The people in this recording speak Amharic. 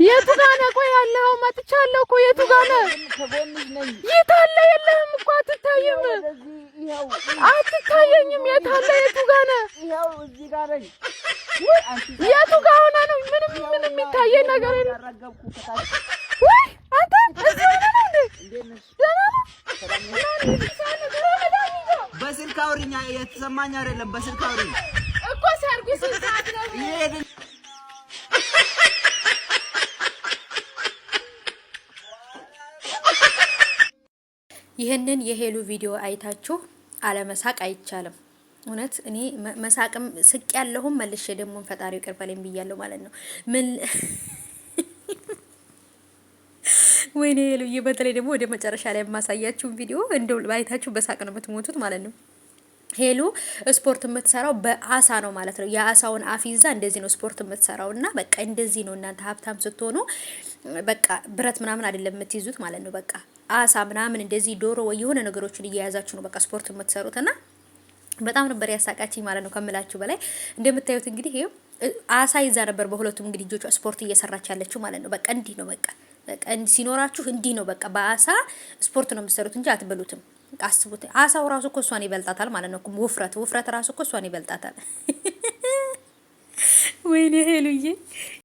የቱ ጋር ነህ? ቆይ ያለኸው መጥቻለሁ እኮ የቱ ጋር ነህ? የት አለ? የለህም እኮ አትታይም፣ አትታየኝም። የት አለ? የቱ ጋር ነህ? የቱ ጋር ሆነህ ነው? ምንም የሚታየኝ ነገር የለም። ወይ አንተ እዚህ ሆነህ ነው እንዴ? ደህና ነህ? በስልክ አውሪኝ። የተሰማኝ አይደለም። በስልክ አውሪኝ እኮ ሰርጉ ስንት ሰዓት ነው? ይሄንን የሄሉ ቪዲዮ አይታችሁ አለመሳቅ አይቻልም። እውነት እኔ መሳቅም ስቅ ያለሁም መልሼ ደግሞ ፈጣሪው ይቅር በለኝ ብያለሁ ማለት ነው። ምን ወይኔ ሄሉዬ፣ በተለይ ደግሞ ወደ መጨረሻ ላይ የማሳያችሁ ቪዲዮ እንደው አይታችሁ በሳቅ ነው የምትሞቱት ማለት ነው። ሄሉ ስፖርት የምትሰራው በአሳ ነው ማለት ነው። የአሳውን አፍ ይዛ እንደዚህ ነው ስፖርት የምትሰራው እና በቃ እንደዚህ ነው። እናንተ ሀብታም ስትሆኑ በቃ ብረት ምናምን አይደለም የምትይዙት ማለት ነው። በቃ አሳ ምናምን እንደዚህ ዶሮ ወይ የሆነ ነገሮችን እየያዛችሁ ነው በቃ ስፖርት የምትሰሩት እና በጣም ነበር ያሳቃችኝ ማለት ነው ከምላችሁ በላይ። እንደምታዩት እንግዲህ ይሄ አሳ ይዛ ነበር በሁለቱም እንግዲህ ልጆቿ ስፖርት እየሰራች ያለችው ማለት ነው። በቃ እንዲህ ነው በቃ ሲኖራችሁ እንዲህ ነው በቃ በአሳ ስፖርት ነው የምትሰሩት እንጂ አትበሉትም። አስቡት፣ አሳው ራሱ እኮ እሷን ይበልጣታል ማለት ነው። ውፍረት ራሱ እኮ እሷን ይበልጣታል። ወይኔ ሄሉዬ